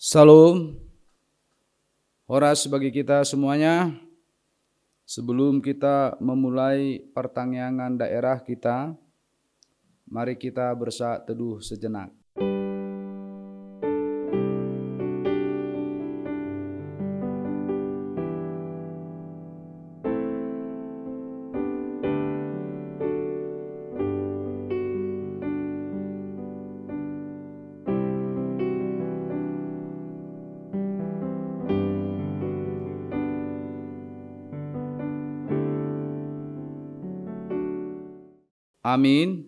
Salam, horas bagi kita semuanya. Sebelum kita memulai pertanyaan daerah kita, mari kita bersaat teduh sejenak. Amin.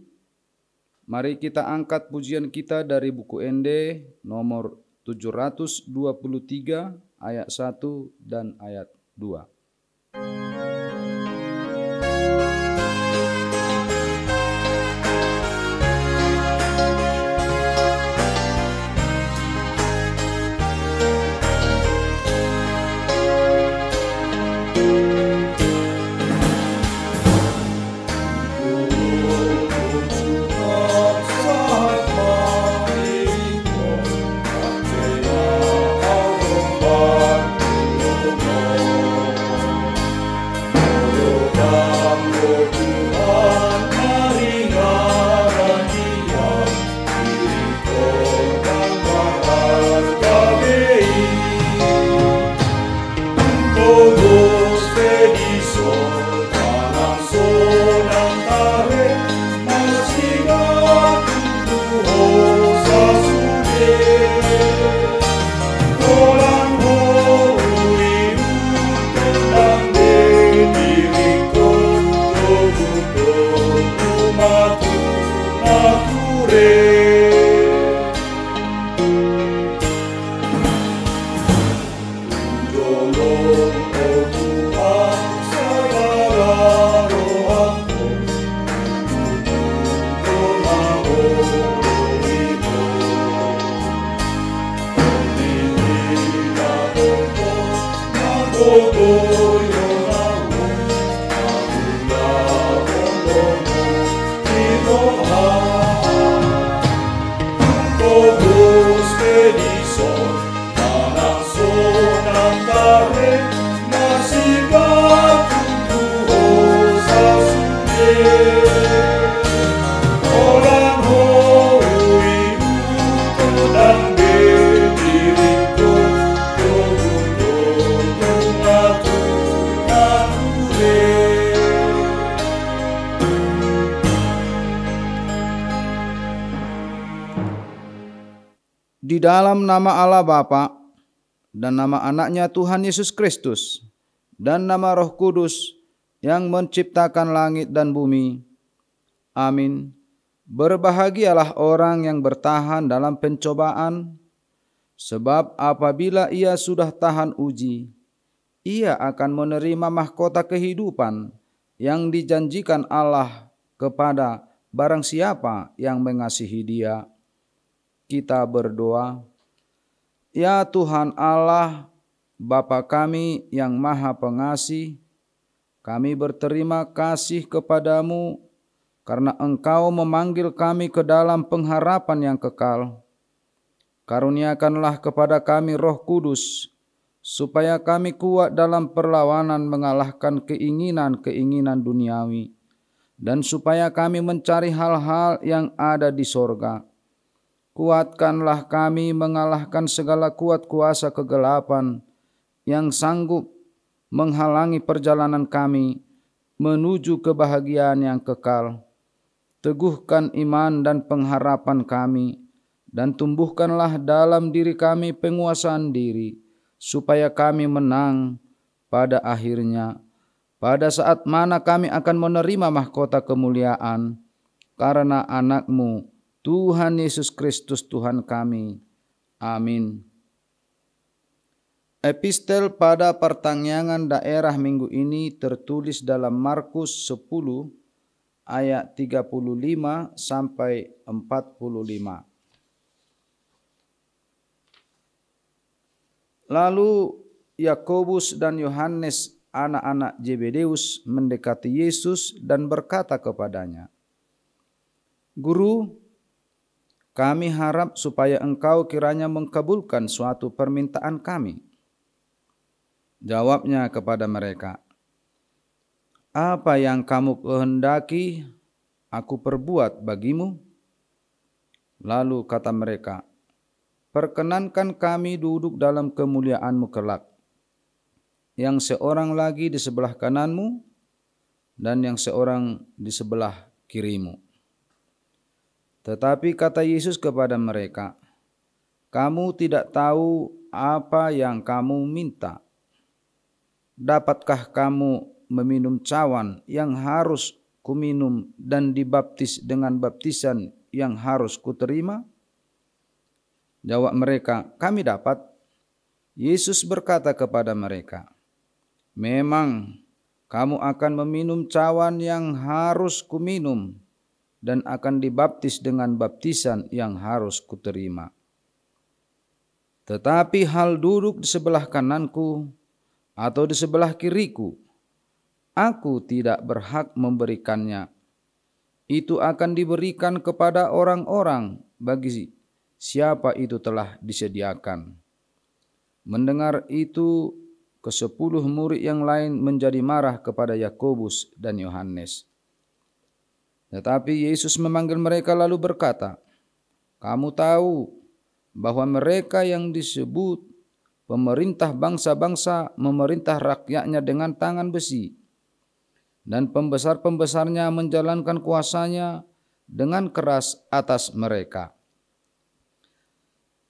Mari kita angkat pujian kita dari buku ND nomor 723 ayat 1 dan ayat 2. Di dalam nama Allah Bapa dan nama anaknya Tuhan Yesus Kristus dan nama Roh Kudus yang menciptakan langit dan bumi. Amin. Berbahagialah orang yang bertahan dalam pencobaan, sebab apabila ia sudah tahan uji, ia akan menerima mahkota kehidupan yang dijanjikan Allah kepada barang siapa yang mengasihi Dia. Kita berdoa. Ya Tuhan Allah, Bapa kami yang Maha Pengasih, kami berterima kasih kepadamu karena Engkau memanggil kami ke dalam pengharapan yang kekal. Karuniakanlah kepada kami Roh Kudus, supaya kami kuat dalam perlawanan mengalahkan keinginan-keinginan duniawi, dan supaya kami mencari hal-hal yang ada di sorga. Kuatkanlah kami mengalahkan segala kuat kuasa kegelapan yang sanggup menghalangi perjalanan kami menuju kebahagiaan yang kekal. Teguhkan iman dan pengharapan kami, dan tumbuhkanlah dalam diri kami penguasaan diri, supaya kami menang pada akhirnya, pada saat mana kami akan menerima mahkota kemuliaan karena anak-Mu, Tuhan Yesus Kristus Tuhan kami. Amin. Epistel pada pertanyaan daerah minggu ini tertulis dalam Markus 10 ayat 35 sampai 45. Lalu Yakobus dan Yohanes, anak-anak Zebedeus, mendekati Yesus dan berkata kepadanya, "Guru, kami harap supaya engkau kiranya mengkabulkan suatu permintaan kami. Jawabnya kepada mereka, apa yang kamu kehendaki aku perbuat bagimu? Lalu kata mereka, perkenankan kami duduk dalam kemuliaan-Mu kelak, yang seorang lagi di sebelah kananmu dan yang seorang di sebelah kirimu. Tetapi kata Yesus kepada mereka, kamu tidak tahu apa yang kamu minta. Dapatkah kamu meminum cawan yang harus kuminum dan dibaptis dengan baptisan yang harus kuterima? Jawab mereka, kami dapat. Yesus berkata kepada mereka, memang kamu akan meminum cawan yang harus kuminum dan akan dibaptis dengan baptisan yang harus kuterima. Tetapi hal duduk di sebelah kananku atau di sebelah kiriku, aku tidak berhak memberikannya. Itu akan diberikan kepada orang-orang bagi siapa itu telah disediakan. Mendengar itu, ke-10 murid yang lain menjadi marah kepada Yakobus dan Yohanes. Tetapi Yesus memanggil mereka lalu berkata, kamu tahu bahwa mereka yang disebut pemerintah bangsa-bangsa memerintah rakyatnya dengan tangan besi, dan pembesar-pembesarnya menjalankan kuasanya dengan keras atas mereka.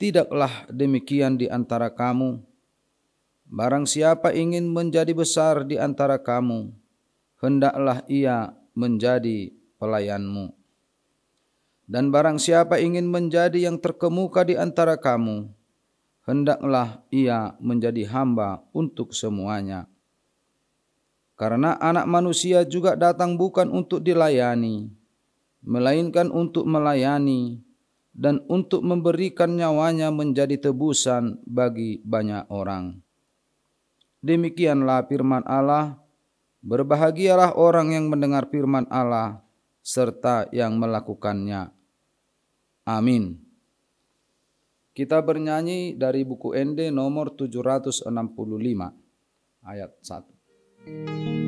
Tidaklah demikian di antara kamu. Barang siapa ingin menjadi besar di antara kamu, hendaklah ia menjadi pelayanmu. Dan barang siapa ingin menjadi yang terkemuka di antara kamu, hendaklah ia menjadi hamba untuk semuanya. Karena Anak Manusia juga datang bukan untuk dilayani, melainkan untuk melayani dan untuk memberikan nyawanya menjadi tebusan bagi banyak orang. Demikianlah firman Allah. Berbahagialah orang yang mendengar firman Allah serta yang melakukannya. Amin. Kita bernyanyi dari buku ND nomor 765 ayat 1.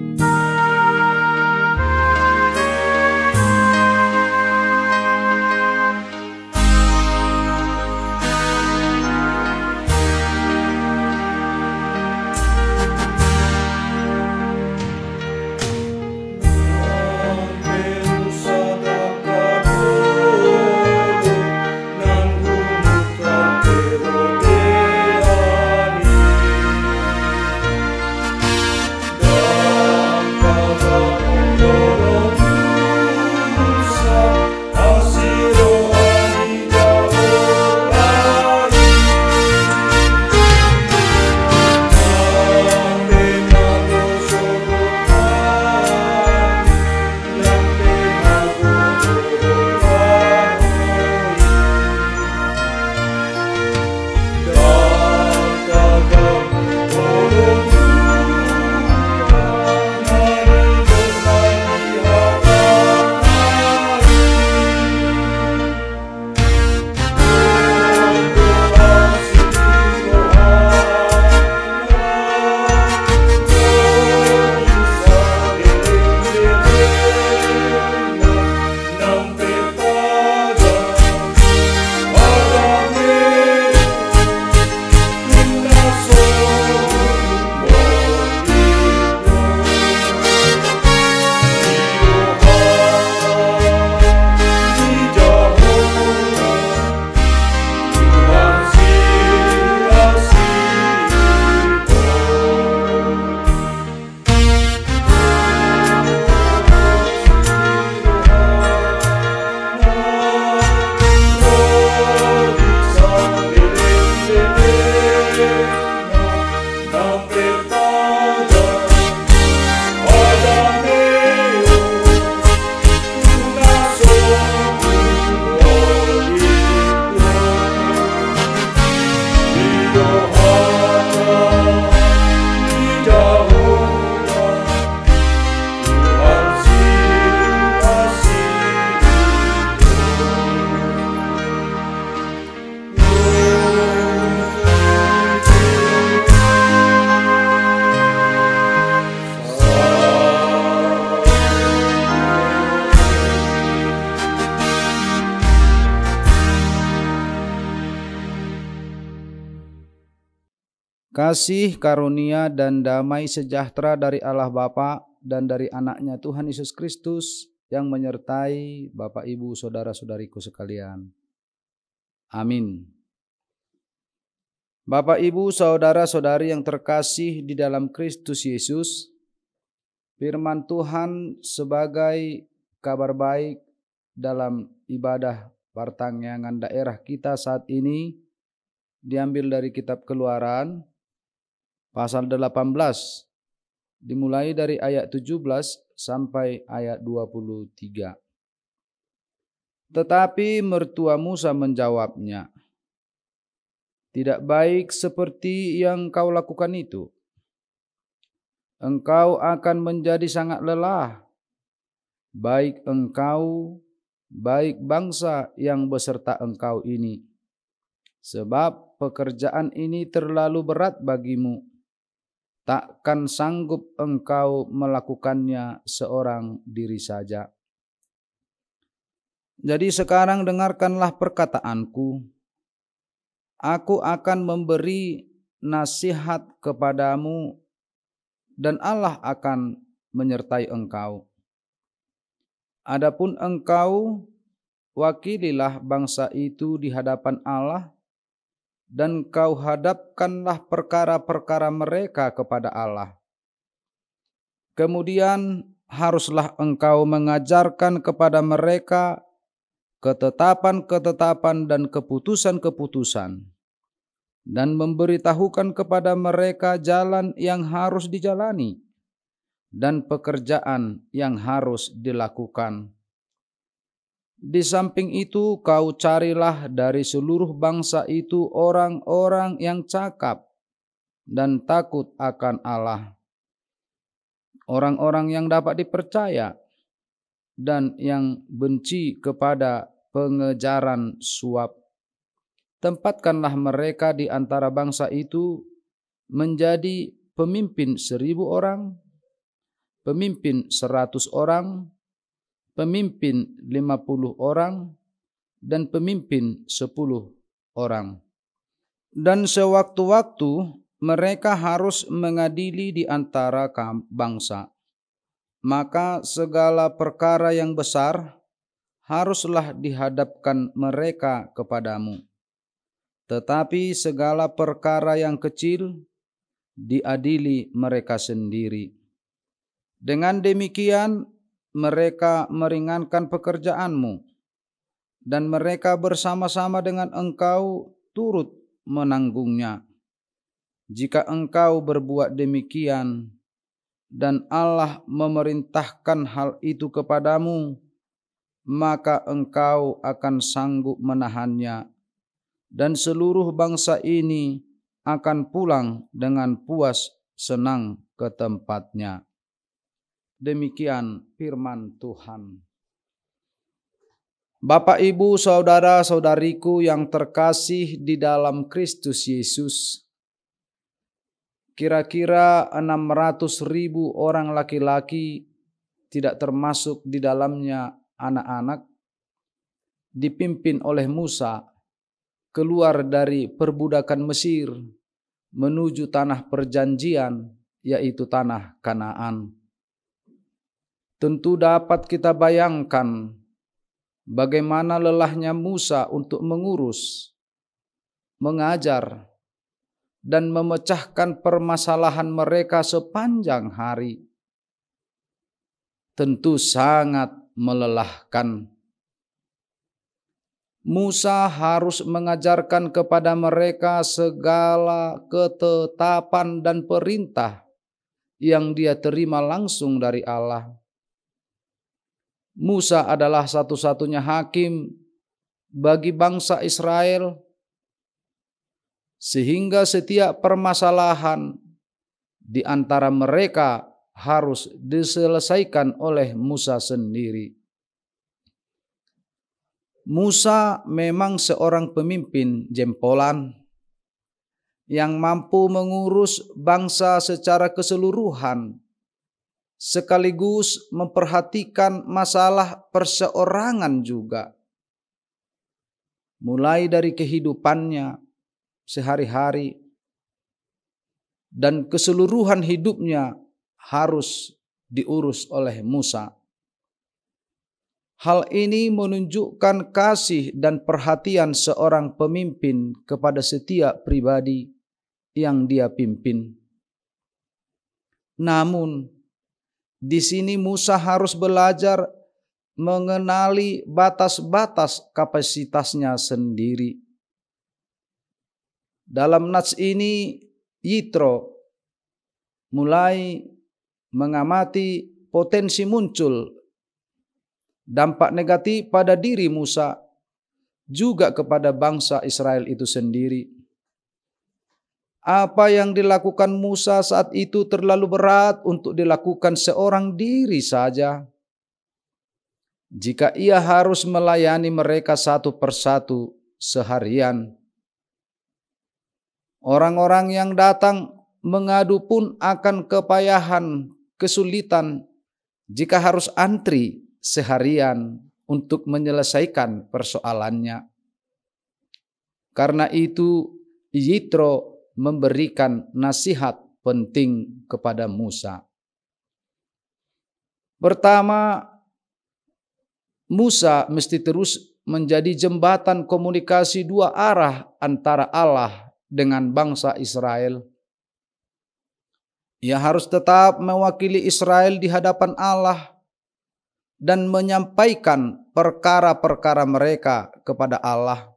Kasih, karunia, dan damai sejahtera dari Allah Bapa dan dari anaknya Tuhan Yesus Kristus yang menyertai Bapak Ibu saudara-saudariku sekalian. Amin. Bapak Ibu saudara-saudari yang terkasih di dalam Kristus Yesus, firman Tuhan sebagai kabar baik dalam ibadah pertanggangan daerah kita saat ini diambil dari kitab Keluaran pasal 18, dimulai dari ayat 17 sampai ayat 23. Tetapi mertua Musa menjawabnya, "Tidak baik seperti yang kau lakukan itu. Engkau akan menjadi sangat lelah, baik engkau, baik bangsa yang beserta engkau ini. Sebab pekerjaan ini terlalu berat bagimu. Takkan sanggup engkau melakukannya seorang diri saja. Jadi sekarang dengarkanlah perkataanku. Aku akan memberi nasihat kepadamu dan Allah akan menyertai engkau. Adapun engkau, wakililah bangsa itu di hadapan Allah, dan kau hadapkanlah perkara-perkara mereka kepada Allah. Kemudian haruslah engkau mengajarkan kepada mereka ketetapan-ketetapan dan keputusan-keputusan, dan memberitahukan kepada mereka jalan yang harus dijalani dan pekerjaan yang harus dilakukan. Di samping itu kau carilah dari seluruh bangsa itu orang-orang yang cakap dan takut akan Allah, orang-orang yang dapat dipercaya dan yang benci kepada pengejaran suap. Tempatkanlah mereka di antara bangsa itu menjadi pemimpin 1.000 orang, pemimpin 100 orang, pemimpin 50 orang, dan pemimpin 10 orang. Dan sewaktu-waktu mereka harus mengadili di antara bangsa. Maka segala perkara yang besar haruslah dihadapkan mereka kepadamu. Tetapi segala perkara yang kecil diadili mereka sendiri. Dengan demikian mereka meringankan pekerjaanmu, dan mereka bersama-sama dengan engkau turut menanggungnya. Jika engkau berbuat demikian, dan Allah memerintahkan hal itu kepadamu, maka engkau akan sanggup menahannya, dan seluruh bangsa ini akan pulang dengan puas senang ke tempatnya." Demikian firman Tuhan. Bapak, Ibu, saudara-saudariku yang terkasih di dalam Kristus Yesus, kira-kira 600.000 orang laki-laki, tidak termasuk di dalamnya anak-anak, dipimpin oleh Musa keluar dari perbudakan Mesir menuju tanah perjanjian, yaitu tanah Kanaan. Tentu dapat kita bayangkan bagaimana lelahnya Musa untuk mengurus, mengajar, dan memecahkan permasalahan mereka sepanjang hari. Tentu sangat melelahkan. Musa harus mengajarkan kepada mereka segala ketetapan dan perintah yang dia terima langsung dari Allah. Musa adalah satu-satunya hakim bagi bangsa Israel, sehingga setiap permasalahan di antara mereka harus diselesaikan oleh Musa sendiri. Musa memang seorang pemimpin jempolan yang mampu mengurus bangsa secara keseluruhan, sekaligus memperhatikan masalah perseorangan juga, mulai dari kehidupannya sehari-hari, dan keseluruhan hidupnya harus diurus oleh Musa. Hal ini menunjukkan kasih dan perhatian seorang pemimpin kepada setiap pribadi yang dia pimpin. Namun, di sini Musa harus belajar mengenali batas-batas kapasitasnya sendiri. Dalam nats ini, Yitro mulai mengamati potensi muncul dampak negatif pada diri Musa, juga kepada bangsa Israel itu sendiri. Apa yang dilakukan Musa saat itu terlalu berat untuk dilakukan seorang diri saja. Jika ia harus melayani mereka satu persatu seharian. Orang-orang yang datang mengadu pun akan kepayahan, kesulitan jika harus antri seharian untuk menyelesaikan persoalannya. Karena itu Yitro memberikan nasihat penting kepada Musa. Pertama, Musa mesti terus menjadi jembatan komunikasi dua arah antara Allah dengan bangsa Israel. Ia harus tetap mewakili Israel di hadapan Allah dan menyampaikan perkara-perkara mereka kepada Allah,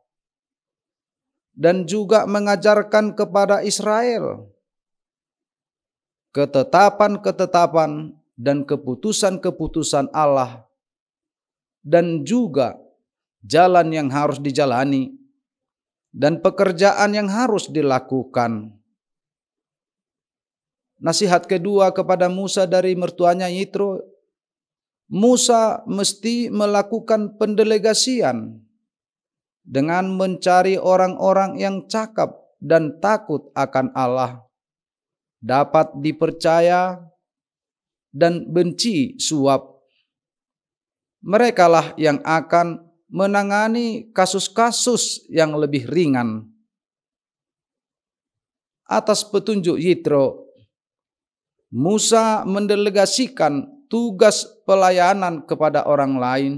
dan juga mengajarkan kepada Israel ketetapan-ketetapan dan keputusan-keputusan Allah, dan juga jalan yang harus dijalani dan pekerjaan yang harus dilakukan. Nasihat kedua kepada Musa dari mertuanya Yitro, Musa mesti melakukan pendelegasian dengan mencari orang-orang yang cakap dan takut akan Allah, dapat dipercaya dan benci suap. Merekalah yang akan menangani kasus-kasus yang lebih ringan. Atas petunjuk Yitro, Musa mendelegasikan tugas pelayanan kepada orang lain.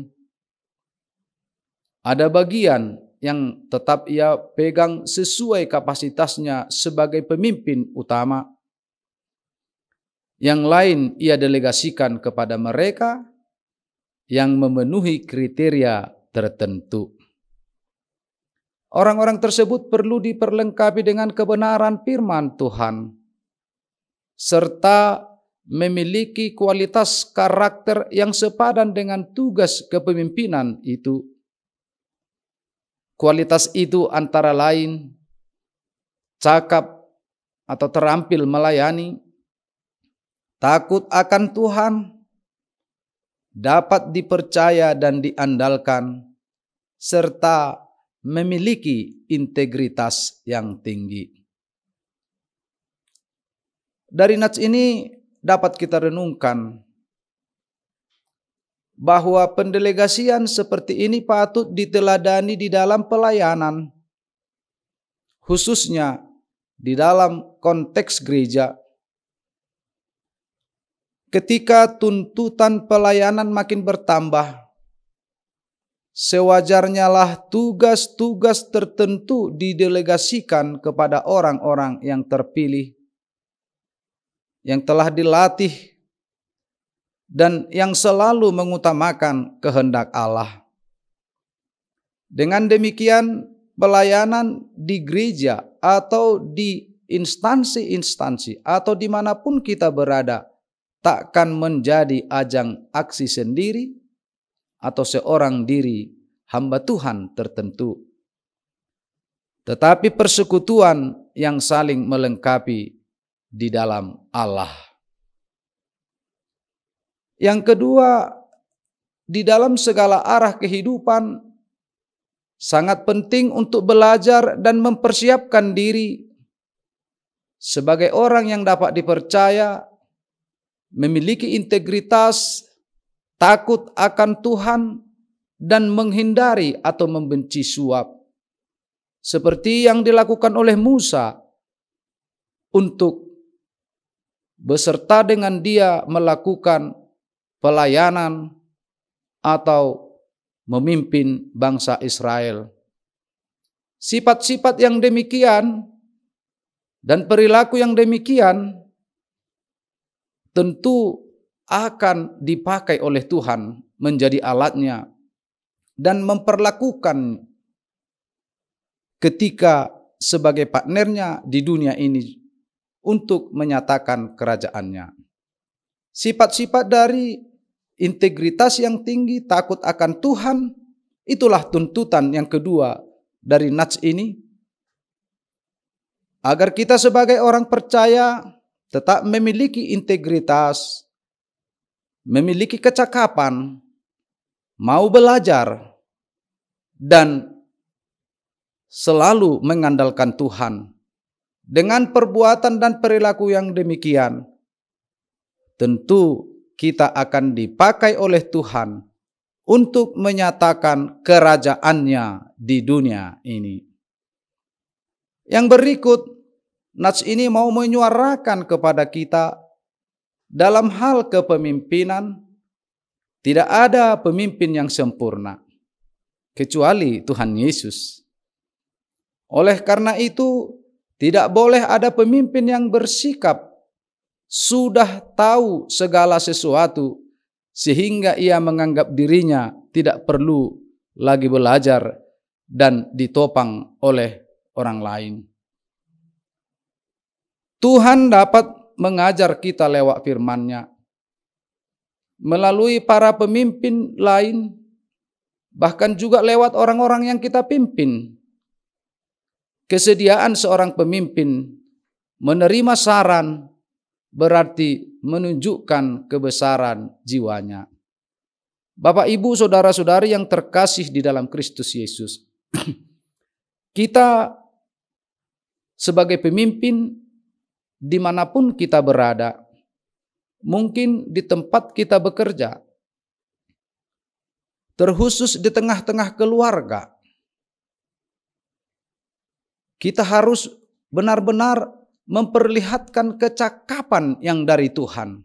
Ada bagian yang tetap ia pegang sesuai kapasitasnya sebagai pemimpin utama. Yang lain ia delegasikan kepada mereka yang memenuhi kriteria tertentu. Orang-orang tersebut perlu diperlengkapi dengan kebenaran firman Tuhan, serta memiliki kualitas karakter yang sepadan dengan tugas kepemimpinan itu. Kualitas itu antara lain cakap atau terampil melayani, takut akan Tuhan, dapat dipercaya dan diandalkan, serta memiliki integritas yang tinggi. Dari nats ini dapat kita renungkan bahwa pendelegasian seperti ini patut diteladani di dalam pelayanan, khususnya di dalam konteks gereja. Ketika tuntutan pelayanan makin bertambah, sewajarnya lah tugas-tugas tertentu didelegasikan kepada orang-orang yang terpilih, yang telah dilatih, dan yang selalu mengutamakan kehendak Allah. Dengan demikian, pelayanan di gereja atau di instansi-instansi atau dimanapun kita berada takkan menjadi ajang aksi sendiri atau seorang diri hamba Tuhan tertentu, tetapi persekutuan yang saling melengkapi di dalam Allah. Yang kedua, di dalam segala arah kehidupan sangat penting untuk belajar dan mempersiapkan diri sebagai orang yang dapat dipercaya, memiliki integritas, takut akan Tuhan, dan menghindari atau membenci suap, seperti yang dilakukan oleh Musa untuk beserta dengan dia melakukan pelayanan atau memimpin bangsa Israel. Sifat-sifat yang demikian dan perilaku yang demikian tentu akan dipakai oleh Tuhan menjadi alatnya dan memperlakukan ketika sebagai partnernya di dunia ini untuk menyatakan kerajaannya. Sifat-sifat dari integritas yang tinggi, takut akan Tuhan, itulah tuntutan yang kedua dari nats ini. Agar kita sebagai orang percaya tetap memiliki integritas, memiliki kecakapan, mau belajar, dan selalu mengandalkan Tuhan. Dengan perbuatan dan perilaku yang demikian, tentu kita akan dipakai oleh Tuhan untuk menyatakan kerajaannya di dunia ini. Yang berikut, nats ini mau menyuarakan kepada kita dalam hal kepemimpinan, tidak ada pemimpin yang sempurna kecuali Tuhan Yesus. Oleh karena itu, tidak boleh ada pemimpin yang bersikap sudah tahu segala sesuatu sehingga ia menganggap dirinya tidak perlu lagi belajar dan ditopang oleh orang lain. Tuhan dapat mengajar kita lewat firman-Nya melalui para pemimpin lain, bahkan juga lewat orang-orang yang kita pimpin. Kesediaan seorang pemimpin menerima saran berarti menunjukkan kebesaran jiwanya. Bapak, Ibu, saudara-saudari yang terkasih di dalam Kristus Yesus, kita sebagai pemimpin dimanapun kita berada, mungkin di tempat kita bekerja, terkhusus di tengah-tengah keluarga, kita harus benar-benar memperlihatkan kecakapan yang dari Tuhan,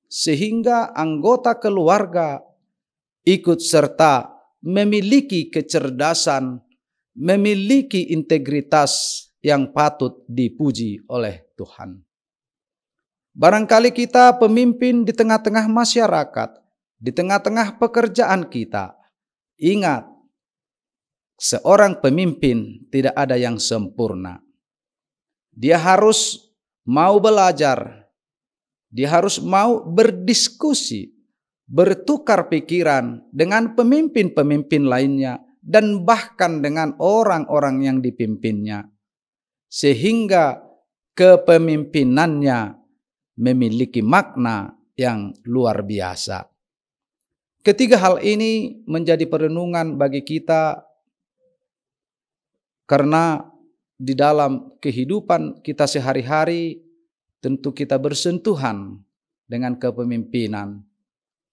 sehingga anggota keluarga ikut serta memiliki kecerdasan, memiliki integritas yang patut dipuji oleh Tuhan. Barangkali kita pemimpin di tengah-tengah masyarakat, di tengah-tengah pekerjaan kita, ingat, seorang pemimpin tidak ada yang sempurna. Dia harus mau belajar, dia harus mau berdiskusi, bertukar pikiran dengan pemimpin-pemimpin lainnya dan bahkan dengan orang-orang yang dipimpinnya, sehingga kepemimpinannya memiliki makna yang luar biasa. Ketiga hal ini menjadi perenungan bagi kita, karena di dalam kehidupan kita sehari-hari tentu kita bersentuhan dengan kepemimpinan.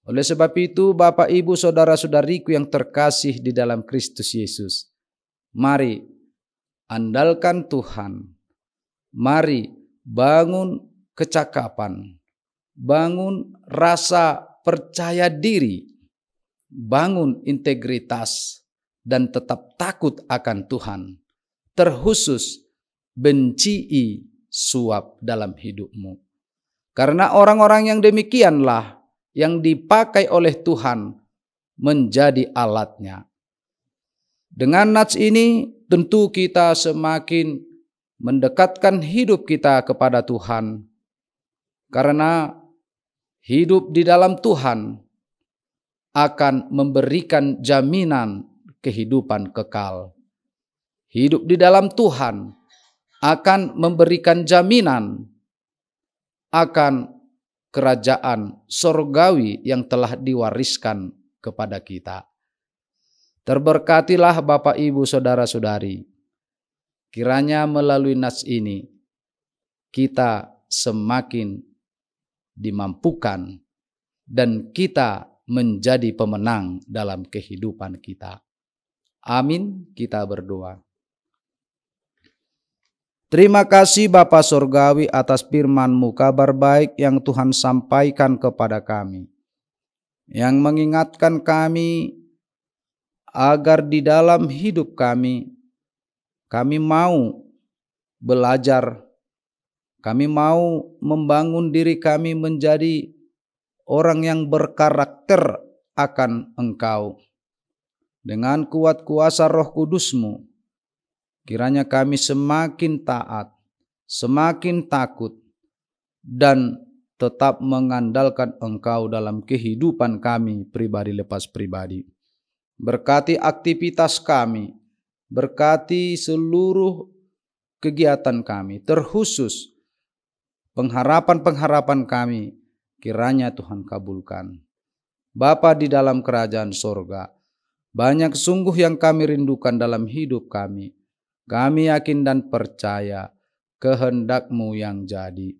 Oleh sebab itu, Bapak, Ibu, saudara-saudariku yang terkasih di dalam Kristus Yesus, mari andalkan Tuhan. Mari bangun kecakapan, bangun rasa percaya diri, bangun integritas, dan tetap takut akan Tuhan. Terkhusus bencii suap dalam hidupmu. Karena orang-orang yang demikianlah yang dipakai oleh Tuhan menjadi alatnya. Dengan nats ini tentu kita semakin mendekatkan hidup kita kepada Tuhan. Karena hidup di dalam Tuhan akan memberikan jaminan kehidupan kekal. Hidup di dalam Tuhan akan memberikan jaminan akan kerajaan sorgawi yang telah diwariskan kepada kita. Terberkatilah Bapak, Ibu, saudara-saudari. Kiranya melalui nats ini kita semakin dimampukan dan kita menjadi pemenang dalam kehidupan kita. Amin. Kita berdoa. Terima kasih Bapa Sorgawi atas firman-Mu, kabar baik yang Tuhan sampaikan kepada kami, yang mengingatkan kami agar di dalam hidup kami mau belajar, kami mau membangun diri kami menjadi orang yang berkarakter akan Engkau. Dengan kuat kuasa Roh Kudus-Mu, kiranya kami semakin taat, semakin takut, dan tetap mengandalkan Engkau dalam kehidupan kami pribadi lepas pribadi. Berkati aktivitas kami, berkati seluruh kegiatan kami, terkhusus pengharapan-pengharapan kami, kiranya Tuhan kabulkan. Bapa di dalam kerajaan sorga, banyak sungguh yang kami rindukan dalam hidup kami. Kami yakin dan percaya kehendak-Mu yang jadi.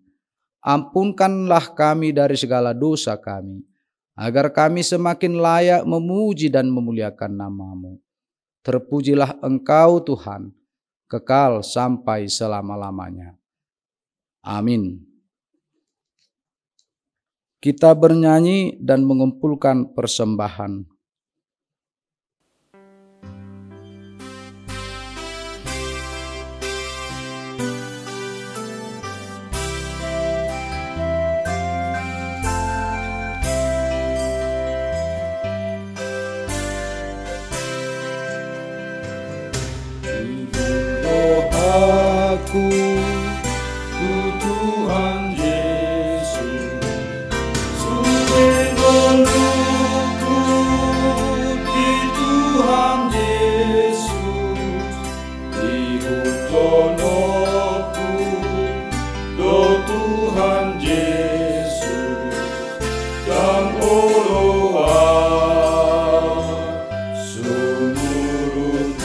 Ampunkanlah kami dari segala dosa kami, agar kami semakin layak memuji dan memuliakan nama-Mu. Terpujilah Engkau Tuhan, kekal sampai selama-lamanya. Amin. Kita bernyanyi dan mengumpulkan persembahan. Ku Tuhan Yesus, sumber pelukku di Tuhan Yesus, ikut tonoku do Tuhan Yesus, dan oloan sumurun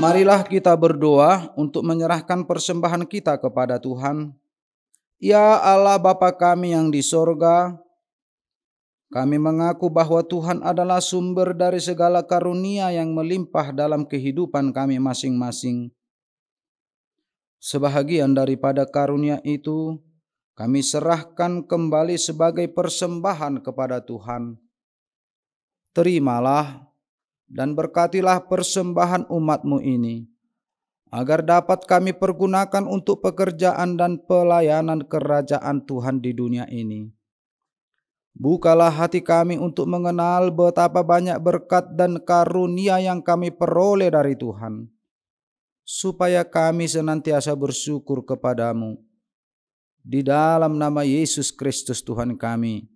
Marilah kita berdoa untuk menyerahkan persembahan kita kepada Tuhan. Ya Allah Bapa kami yang di sorga, kami mengaku bahwa Tuhan adalah sumber dari segala karunia yang melimpah dalam kehidupan kami masing-masing. Sebahagian daripada karunia itu kami serahkan kembali sebagai persembahan kepada Tuhan. Terimalah dan berkatilah persembahan umat-Mu ini, agar dapat kami pergunakan untuk pekerjaan dan pelayanan kerajaan Tuhan di dunia ini. Bukalah hati kami untuk mengenal betapa banyak berkat dan karunia yang kami peroleh dari Tuhan, supaya kami senantiasa bersyukur kepadamu. Di dalam nama Yesus Kristus Tuhan kami.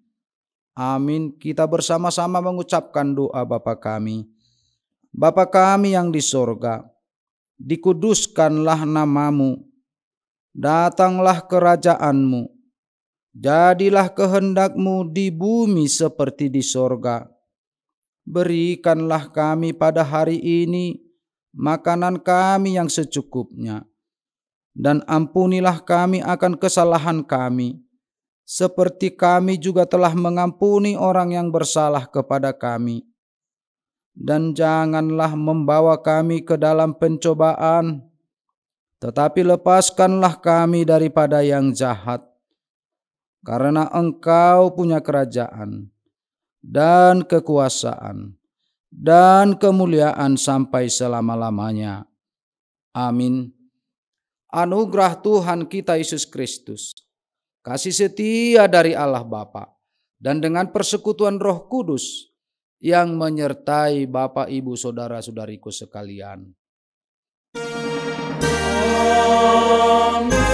Amin. Kita bersama-sama mengucapkan doa Bapa kami. Bapa kami yang di sorga, dikuduskanlah nama-Mu, datanglah kerajaan-Mu, jadilah kehendak-Mu di bumi seperti di sorga. Berikanlah kami pada hari ini makanan kami yang secukupnya, dan ampunilah kami akan kesalahan kami, seperti kami juga telah mengampuni orang yang bersalah kepada kami. Dan janganlah membawa kami ke dalam pencobaan, tetapi lepaskanlah kami daripada yang jahat. Karena Engkau punya kerajaan, dan kekuasaan, dan kemuliaan sampai selama-lamanya. Amin. Anugerah Tuhan kita Yesus Kristus, kasih setia dari Allah Bapa, dan dengan persekutuan Roh Kudus yang menyertai Bapak, Ibu, Saudara-saudariku sekalian. Amin.